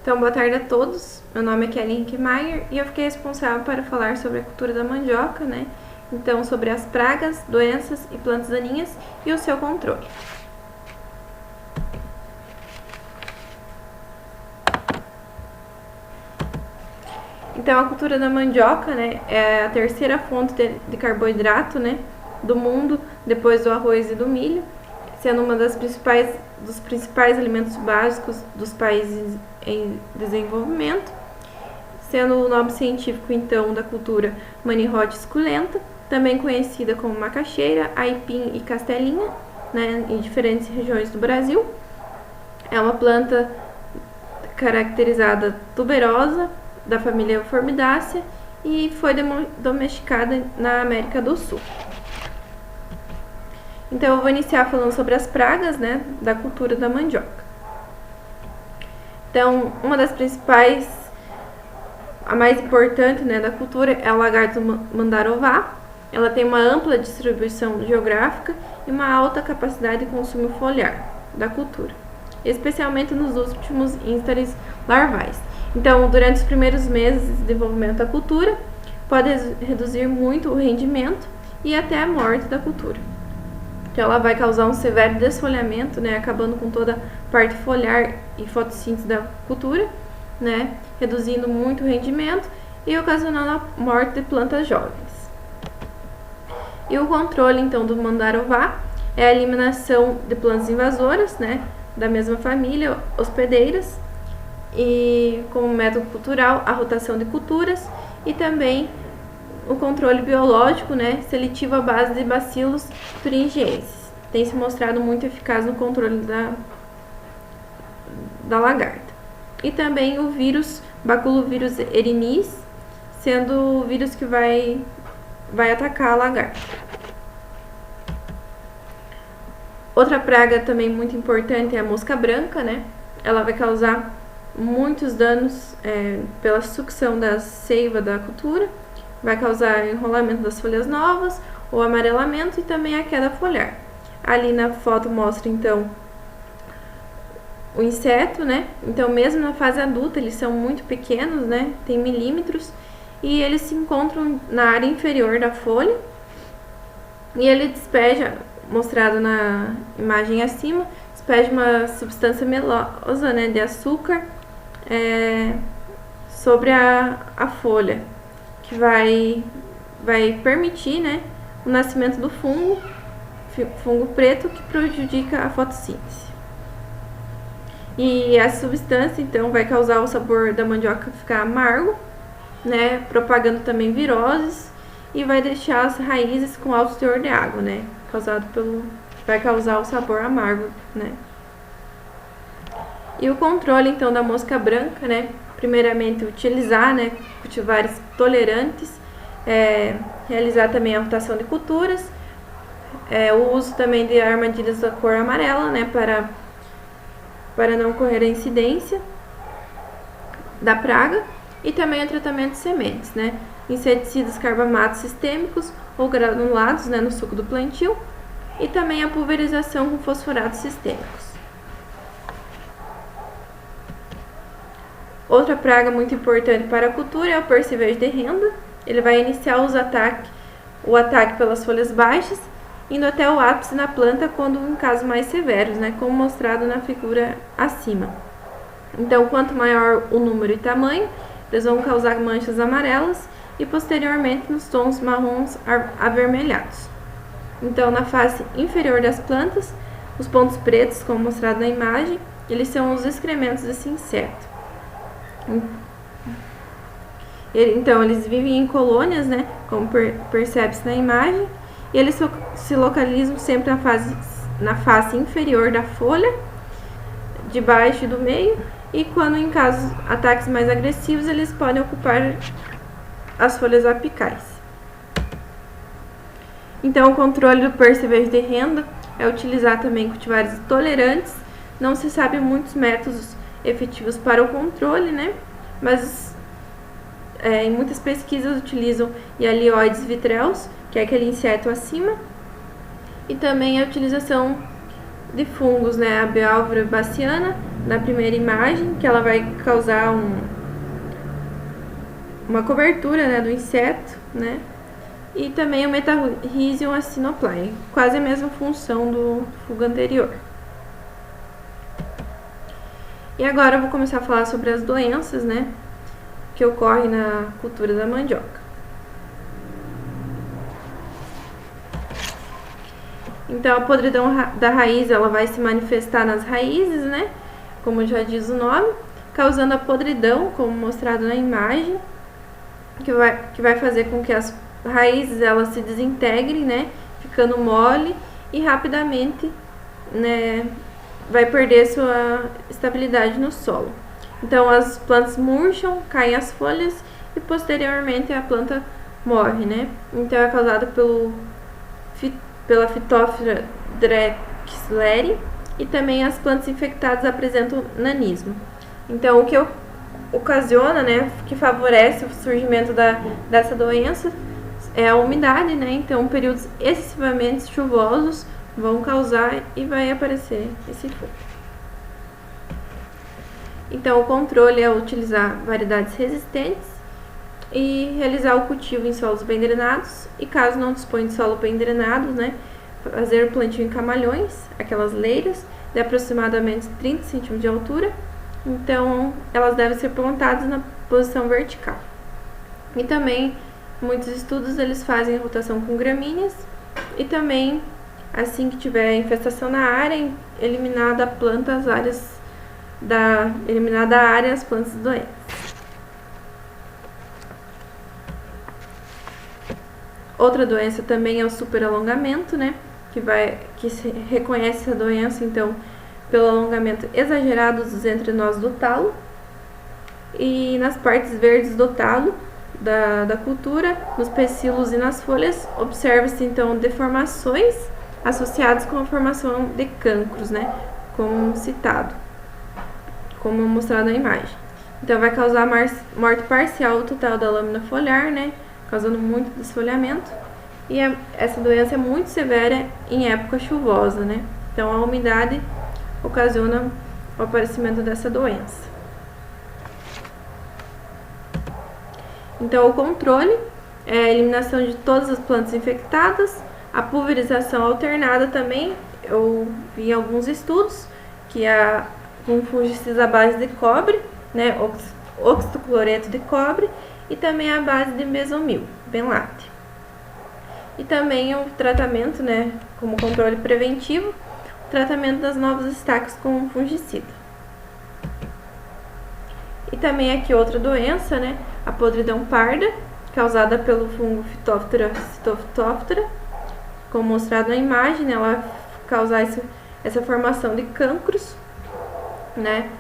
Então, boa tarde a todos. Meu nome é Kelly Henrique Maier e eu fiquei responsável para falar sobre a cultura da mandioca, né? Então, sobre as pragas, doenças e plantas daninhas e o seu controle. Então, a cultura da mandioca, né, é a terceira fonte de carboidrato, né, do mundo, depois do arroz e do milho, sendo uma dos principais alimentos básicos dos países em desenvolvimento, sendo o nome científico, então, da cultura Manihot esculenta, também conhecida como macaxeira, aipim e castelinha, né, em diferentes regiões do Brasil. É uma planta caracterizada tuberosa, da família Euformidácea, e foi domesticada na América do Sul. Então eu vou iniciar falando sobre as pragas, né, da cultura da mandioca. Então, uma das principais, a mais importante, né, da cultura é o lagarto mandarová. Ela tem uma ampla distribuição geográfica e uma alta capacidade de consumo foliar da cultura, especialmente nos últimos instares larvais. Então, durante os primeiros meses de desenvolvimento da cultura, pode reduzir muito o rendimento e até a morte da cultura. Então, ela vai causar um severo desfolhamento, né, acabando com toda a parte foliar e fotossíntese da cultura, né, reduzindo muito o rendimento e ocasionando a morte de plantas jovens. E o controle, então, do mandarová é a eliminação de plantas invasoras, né, da mesma família, hospedeiras, e como método cultural, a rotação de culturas e também o controle biológico, né, seletivo à base de bacilos thuringienses. Tem se mostrado muito eficaz no controle da lagarta. E também o vírus, baculovírus erinis, sendo o vírus que vai atacar a lagarta. Outra praga também muito importante é a mosca branca, né? Ela vai causar muitos danos pela sucção da seiva da cultura, vai causar enrolamento das folhas novas, o amarelamento e também a queda foliar. Ali na foto mostra então o inseto, né? Então mesmo na fase adulta eles são muito pequenos, né? Tem milímetros e eles se encontram na área inferior da folha e ele despeja, mostrado na imagem acima, despeja uma substância melosa, né, de açúcar sobre a folha, que vai permitir, né, o nascimento do fungo preto, que prejudica a fotossíntese. E essa substância, então, vai causar o sabor da mandioca ficar amargo, né, propagando também viroses, e vai deixar as raízes com alto teor de água, né, vai causar o sabor amargo, né. E o controle, então, da mosca branca, né, primeiramente utilizar, né, cultivares tolerantes, realizar também a rotação de culturas, o uso também de armadilhas da cor amarela, né, para não ocorrer a incidência da praga, e também o tratamento de sementes, né, inseticidas carbamatos sistêmicos ou granulados, né, no suco do plantio, e também a pulverização com fosforatos sistêmicos. Outra praga muito importante para a cultura é o percevejo de renda. Ele vai iniciar o ataque pelas folhas baixas, indo até o ápice na planta quando em casos mais severos, né, como mostrado na figura acima. Então, quanto maior o número e tamanho, eles vão causar manchas amarelas e posteriormente nos tons marrons avermelhados. Então, na face inferior das plantas, os pontos pretos, como mostrado na imagem, eles são os excrementos desse inseto. Então, eles vivem em colônias, né, como percebe-se na imagem, e eles se localizam sempre na face inferior da folha, de baixo e do meio, e quando em casos ataques mais agressivos, eles podem ocupar as folhas apicais. Então, o controle do percevejo de renda é utilizar também cultivares tolerantes. Não se sabe muitos métodos efetivos para o controle, né? Mas em muitas pesquisas utilizam Hyalioides vitreus, que é aquele inseto acima, e também a utilização de fungos, né, a Bialvera baciana, na primeira imagem, que ela vai causar uma cobertura, né, do inseto, né, e também o Metarrhizium acinoplyne, quase a mesma função do fungo anterior. E agora eu vou começar a falar sobre as doenças, né, que ocorrem na cultura da mandioca. Então, a podridão da raiz, ela vai se manifestar nas raízes, né, como já diz o nome, causando a podridão, como mostrado na imagem, que vai fazer com que as raízes elas se desintegrem, né, ficando mole e rapidamente, né, vai perder sua estabilidade no solo. Então as plantas murcham, caem as folhas e posteriormente a planta morre, né? Então é causado pela Phytophthora drexleri e também as plantas infectadas apresentam nanismo. Então o que ocasiona, né, que favorece o surgimento dessa doença é a umidade, né? Então períodos excessivamente chuvosos vão causar e vai aparecer esse fungo. Então, o controle é utilizar variedades resistentes e realizar o cultivo em solos bem drenados. E caso não dispõe de solo bem drenado, né, fazer o plantio em camalhões, aquelas leiras, de aproximadamente 30 cm de altura. Então, elas devem ser plantadas na posição vertical. E também, muitos estudos, eles fazem rotação com gramíneas e também, assim que tiver infestação na área, eliminar da planta as áreas as plantas doentes. Outra doença também é o superalongamento, né? Que se reconhece essa doença, então, pelo alongamento exagerado dos entrenós do talo. E nas partes verdes do talo da cultura, nos pecilos e nas folhas, observa-se então deformações associadas com a formação de cancros, né? Como citado, como mostrado na imagem. Então vai causar morte parcial total da lâmina foliar, né? Causando muito desfolhamento. E essa doença é muito severa em época chuvosa, né? Então a umidade ocasiona o aparecimento dessa doença. Então o controle é a eliminação de todas as plantas infectadas, a pulverização alternada também. Eu vi alguns estudos que com fungicida à base de cobre, né, oxicloreto de cobre, e também a base de mesomil, benlate. E também o tratamento, né, como controle preventivo, o tratamento das novas estacas com fungicida. E também aqui outra doença, né, a podridão parda, causada pelo fungo Phytophthora cytophthora, como mostrado na imagem, ela vai causar essa formação de cancros, né,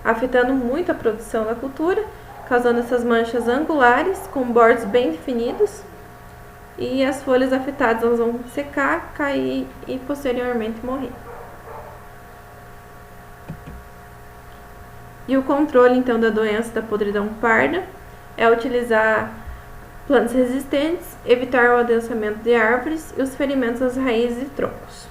afetando muito a produção da cultura, causando essas manchas angulares com bordos bem definidos, e as folhas afetadas elas vão secar, cair e posteriormente morrer. E o controle então da doença da podridão parda é utilizar plantas resistentes, evitar o adensamento de árvores e os ferimentos às raízes e troncos.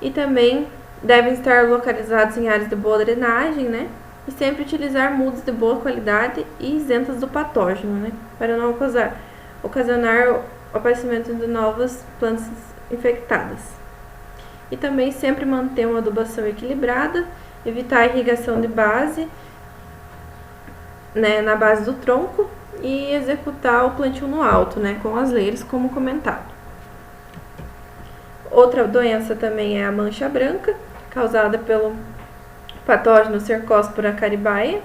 E também devem estar localizados em áreas de boa drenagem, né? E sempre utilizar mudas de boa qualidade e isentas do patógeno, né? Para não ocasionar o aparecimento de novas plantas infectadas. E também sempre manter uma adubação equilibrada, evitar a irrigação de base, né, na base do tronco, e executar o plantio no alto, né, com as leiras, como comentado. Outra doença também é a mancha branca, causada pelo patógeno Cercospora caribaea,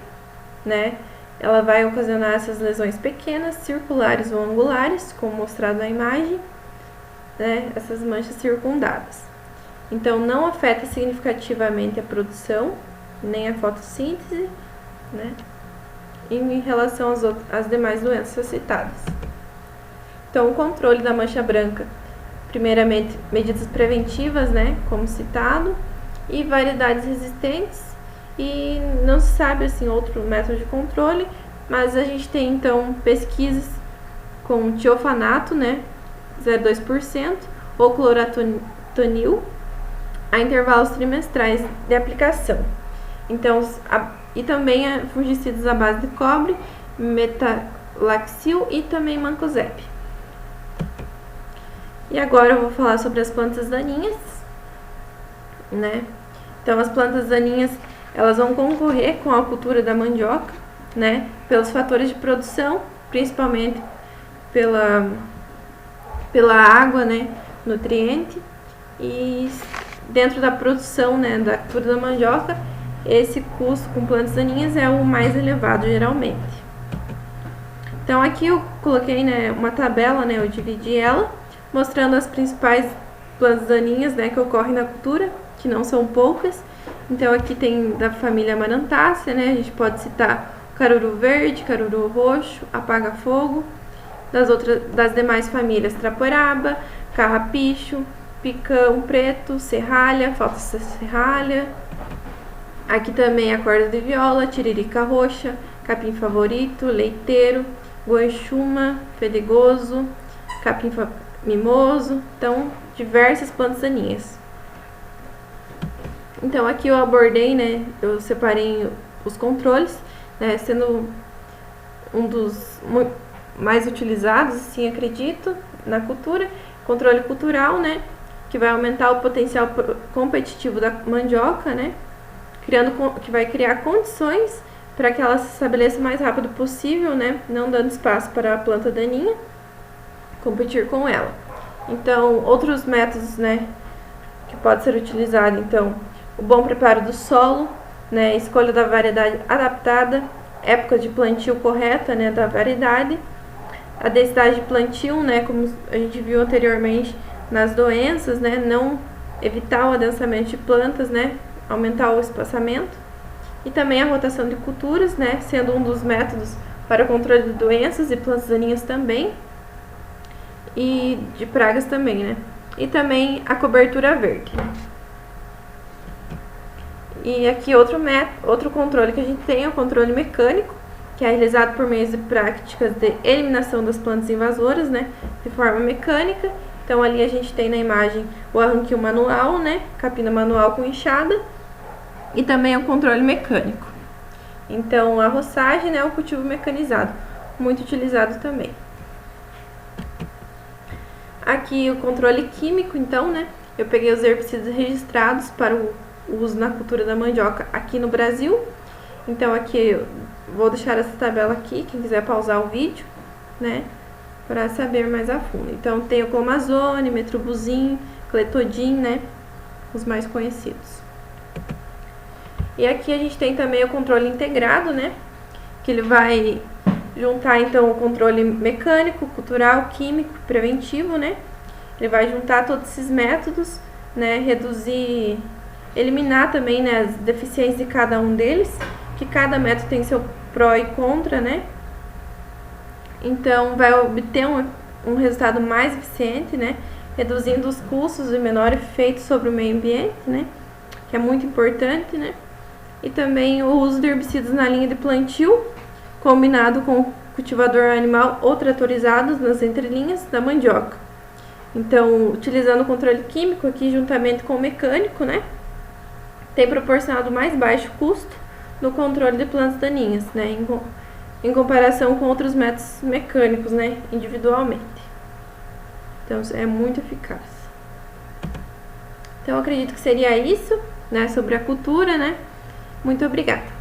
né? Ela vai ocasionar essas lesões pequenas, circulares ou angulares, como mostrado na imagem, né? Essas manchas circundadas. Então, não afeta significativamente a produção, nem a fotossíntese, né? Em relação às demais doenças citadas. Então, o controle da mancha branca, primeiramente, medidas preventivas, né? Como citado, e variedades resistentes, e não se sabe, assim, outro método de controle, mas a gente tem, então, pesquisas com tiofanato, né? 0,2%, ou clorotonil a intervalos trimestrais de aplicação. Então, e também fungicidas à base de cobre, metalaxil e também mancozeb. E agora eu vou falar sobre as plantas daninhas, né? Então, as plantas daninhas, elas vão concorrer com a cultura da mandioca, né? Pelos fatores de produção, principalmente pela água, né? Nutriente. E dentro da produção, né? Da cultura da mandioca, esse custo com plantas daninhas é o mais elevado, geralmente. Então, aqui eu coloquei, né, uma tabela, né? Eu dividi ela, mostrando as principais plantas daninhas, né, que ocorrem na cultura, que não são poucas. Então aqui tem da família Amarantácea, né, a gente pode citar o caruru verde, caruru roxo, apaga-fogo, das demais famílias Traporaba, carrapicho, picão preto, serralha, falsa serralha. Aqui também a corda de viola, tiririca roxa, capim favorito, leiteiro, guanchuma, fedegoso, capim mimoso, então diversas plantas daninhas. Então aqui eu abordei, né, eu separei os controles, né, sendo um dos mais utilizados, assim, acredito, na cultura, controle cultural, né, que vai aumentar o potencial competitivo da mandioca, né, que vai criar condições para que ela se estabeleça o mais rápido possível, né, não dando espaço para a planta daninha competir com ela. Então, outros métodos, né, que pode ser utilizado, então, o bom preparo do solo, né, escolha da variedade adaptada, época de plantio correta, né, da variedade, a densidade de plantio, né, como a gente viu anteriormente nas doenças, né, não evitar o adensamento de plantas, né, aumentar o espaçamento, e também a rotação de culturas, né, sendo um dos métodos para o controle de doenças e plantas daninhas também, e de pragas também, né? E também a cobertura verde. E aqui outro controle que a gente tem é o controle mecânico, que é realizado por meio de práticas de eliminação das plantas invasoras, né? De forma mecânica. Então ali a gente tem na imagem o arranquio manual, né? Capina manual com enxada. E também o controle mecânico. Então a roçagem, né? O cultivo mecanizado, muito utilizado também. Aqui o controle químico, então, né? Eu peguei os herbicidas registrados para o uso na cultura da mandioca aqui no Brasil. Então aqui eu vou deixar essa tabela aqui, quem quiser pausar o vídeo, né? Para saber mais a fundo. Então tem o clomazone, metrobuzin, cletodin, né? Os mais conhecidos. E aqui a gente tem também o controle integrado, né? Que ele vai juntar então o controle mecânico, cultural, químico, preventivo, né? Ele vai juntar todos esses métodos, né? Reduzir, eliminar também, né, as deficiências de cada um deles, que cada método tem seu pró e contra, né? Então vai obter um resultado mais eficiente, né? Reduzindo os custos e menor efeito sobre o meio ambiente, né? Que é muito importante, né? E também o uso de herbicidas na linha de plantio, combinado com cultivador animal ou tratorizados nas entrelinhas da mandioca. Então, utilizando o controle químico aqui juntamente com o mecânico, né, tem proporcionado mais baixo custo no controle de plantas daninhas, né, em comparação com outros métodos mecânicos, né, individualmente. Então, é muito eficaz. Então, eu acredito que seria isso, né, sobre a cultura, né. Muito obrigada.